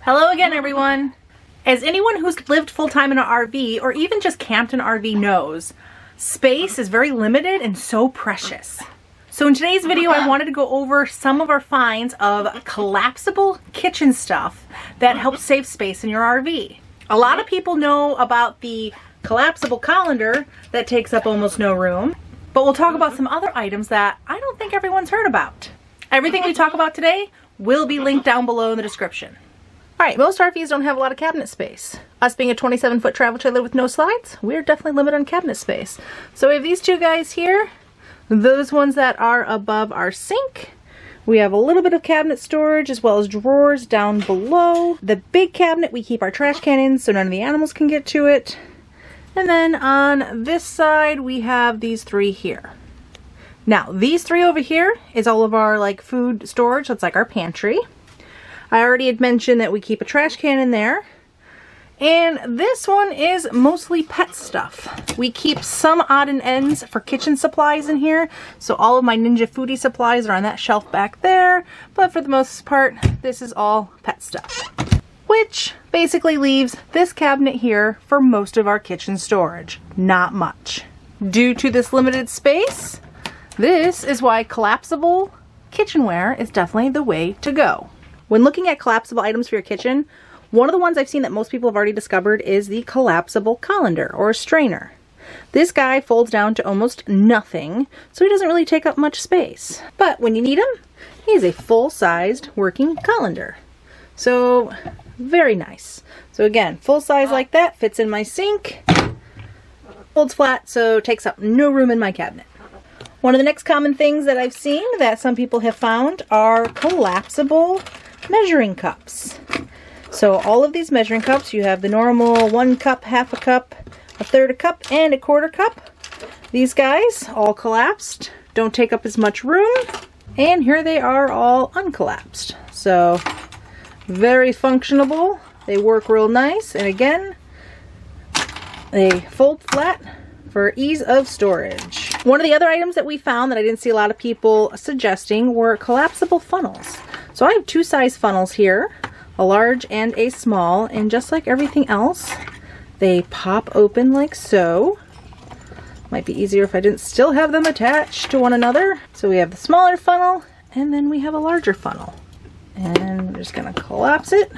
Hello again, everyone. As anyone who's lived full-time in an RV or even just camped in an RV knows, space is very limited and so precious. So in today's video, I wanted to go over some of our finds of collapsible kitchen stuff that helps save space in your RV. A lot of people know about the collapsible colander that takes up almost no room, but we'll talk about some other items that I don't think everyone's heard about. Everything we talk about today will be linked down below in the description. Alright, most RVs don't have a lot of cabinet space. Us being a 27-foot travel trailer with no slides, we're definitely limited on cabinet space. So we have these two guys here, those ones that are above our sink. We have a little bit of cabinet storage as well as drawers down below. The big cabinet we keep our trash can in so none of the animals can get to it. And then on this side we have these three here. Now these three over here is all of our food storage, so it's like our pantry. I already had mentioned that we keep a trash can in there. And this one is mostly pet stuff. We keep some odd and ends for kitchen supplies in here. So all of my Ninja Foodie supplies are on that shelf back there. But for the most part, this is all pet stuff. Which basically leaves this cabinet here for most of our kitchen storage. Not much. Due to this limited space, this is why collapsible kitchenware is definitely the way to go. When looking at collapsible items for your kitchen, one of the ones I've seen that most people have already discovered is the collapsible colander or strainer. This guy folds down to almost nothing, so he doesn't really take up much space. But when you need him, he's a full-sized working colander. So, very nice. So again, full size like that, fits in my sink, folds flat, so takes up no room in my cabinet. One of the next common things that I've seen that some people have found are collapsible measuring cups. So all of these measuring cups, you have the normal 1 cup, half a cup, a third a cup, and a quarter cup. These guys all collapsed, don't take up as much room, and here they are all uncollapsed. So very functionable, they work real nice, and again, they fold flat for ease of storage. One of the other items that we found that I didn't see a lot of people suggesting were collapsible funnels. So I have two size funnels here, a large and a small, and just like everything else, they pop open like so. Might be easier if I didn't still have them attached to one another. So we have the smaller funnel, and then we have a larger funnel. And we're just gonna collapse it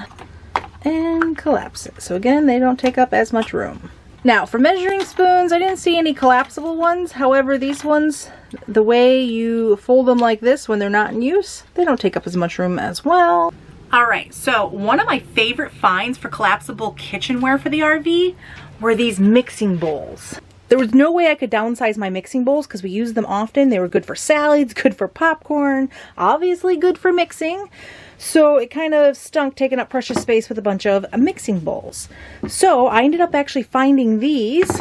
and collapse it. So again, they don't take up as much room. Now for measuring spoons, I didn't see any collapsible ones. However, these ones, the way you fold them like this when they're not in use, they don't take up as much room as well. Alright, so one of my favorite finds for collapsible kitchenware for the RV were these mixing bowls. There was no way I could downsize my mixing bowls because we use them often. They were good for salads, good for popcorn, obviously good for mixing. So it kind of stunk taking up precious space with a bunch of mixing bowls. So I ended up actually finding these.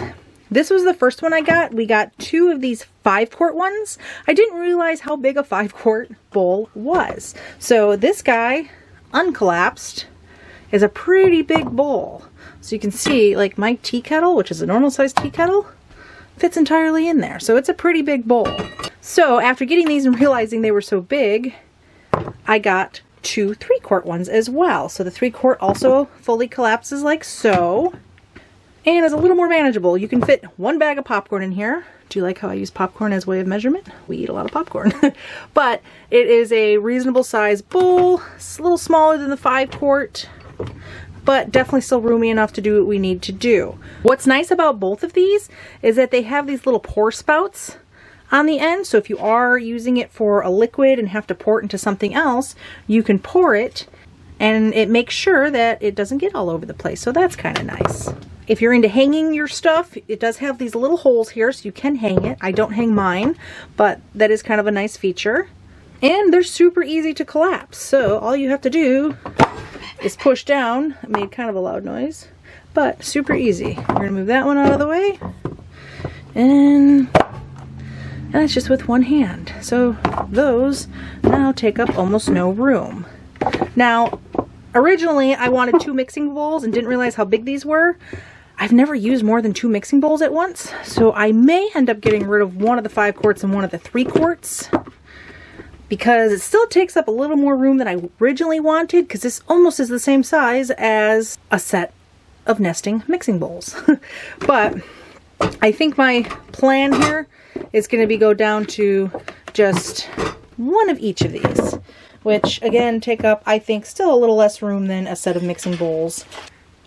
This was the first one I got. We got two of these 5-quart ones. I didn't realize how big a 5-quart bowl was. So this guy, uncollapsed, is a pretty big bowl. So you can see like my tea kettle, which is a normal sized tea kettle, fits entirely in there. So it's a pretty big bowl. So after getting these and realizing they were so big, I got two 3-quart ones as well. So the 3-quart also fully collapses like so, and is a little more manageable. You can fit 1 bag of popcorn in here. Do you like how I use popcorn as a way of measurement? We eat a lot of popcorn. But it is a reasonable size bowl. It's a little smaller than the 5-quart, but definitely still roomy enough to do what we need to do. What's nice about both of these is that they have these little pour spouts on the end, so if you are using it for a liquid and have to pour it into something else, you can pour it and it makes sure that it doesn't get all over the place, so that's kind of nice. If you're into hanging your stuff, it does have these little holes here so you can hang it. I don't hang mine, but that is kind of a nice feature. And they're super easy to collapse, so all you have to do is push down. It made kind of a loud noise, but super easy. We're gonna move that one out of the way, and it's just with one hand. So those now take up almost no room. Now, originally I wanted 2 mixing bowls and didn't realize how big these were. I've never used more than 2 mixing bowls at once, so I may end up getting rid of one of the 5 quarts and one of the 3 quarts. because it still takes up a little more room than I originally wanted, because this almost is the same size as a set of nesting mixing bowls. But I think my plan here is going to be go down to just one of each of these, which again take up, I think, still a little less room than a set of mixing bowls.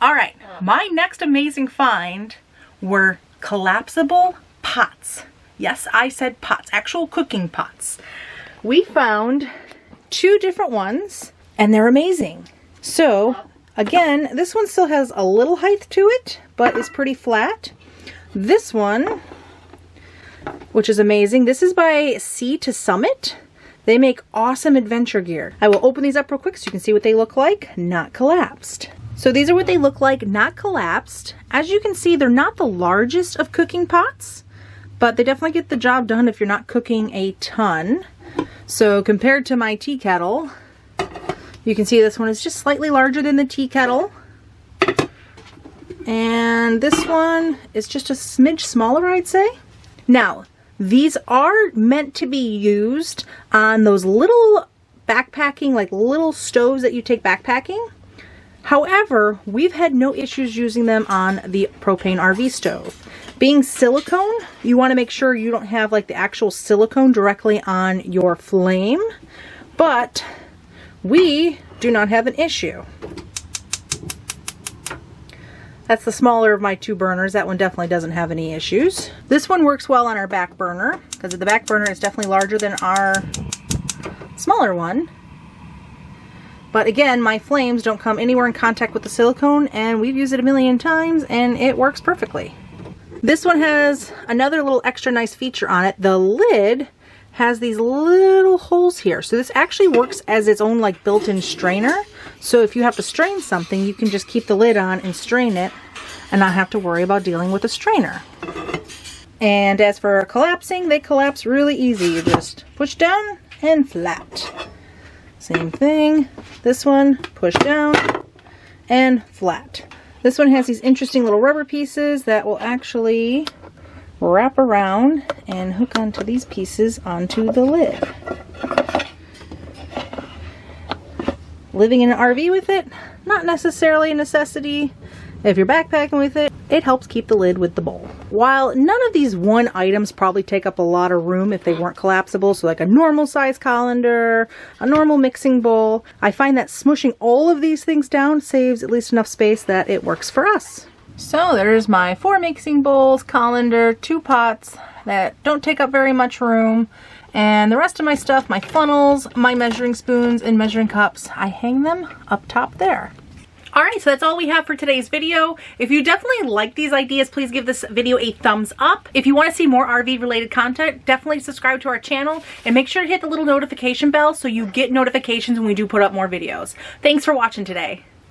All right, my next amazing find were collapsible pots. Yes, I said pots, actual cooking pots. We found 2 different ones and they're amazing. So again, this one still has a little height to it, but is pretty flat. This one, which is amazing, this is by Sea to Summit. They make awesome adventure gear. I will open these up real quick so you can see what they look like, not collapsed. So these are what they look like, not collapsed. As you can see, they're not the largest of cooking pots, but they definitely get the job done if you're not cooking a ton. So compared to my tea kettle, you can see this one is just slightly larger than the tea kettle. And this one is just a smidge smaller, I'd say. Now, these are meant to be used on those little backpacking, like little stoves that you take backpacking. However, we've had no issues using them on the propane RV stove. Being silicone, you want to make sure you don't have like the actual silicone directly on your flame, but we do not have an issue. That's the smaller of my 2 burners. That one definitely doesn't have any issues. This one works well on our back burner because the back burner is definitely larger than our smaller one. But again, my flames don't come anywhere in contact with the silicone, and we've used it a million times and it works perfectly. This one has another little extra nice feature on it. The lid has these little holes here. So this actually works as its own like built-in strainer. So if you have to strain something, you can just keep the lid on and strain it and not have to worry about dealing with a strainer. And as for collapsing, they collapse really easy. You just push down and flat. Same thing. This one, push down and flat. This one has these interesting little rubber pieces that will actually wrap around and hook onto these pieces onto the lid. Living in an RV with it, not necessarily a necessity. If you're backpacking with it, it helps keep the lid with the bowl. While none of these one items probably take up a lot of room if they weren't collapsible, so like a normal size colander, a normal mixing bowl, I find that smushing all of these things down saves at least enough space that it works for us. So there's my 4 mixing bowls, colander, 2 pots that don't take up very much room, and the rest of my stuff, my funnels, my measuring spoons, and measuring cups, I hang them up top there. Alright, so that's all we have for today's video. If you definitely like these ideas, please give this video a thumbs up. If you want to see more RV related content, definitely subscribe to our channel and make sure to hit the little notification bell so you get notifications when we do put up more videos. Thanks for watching today.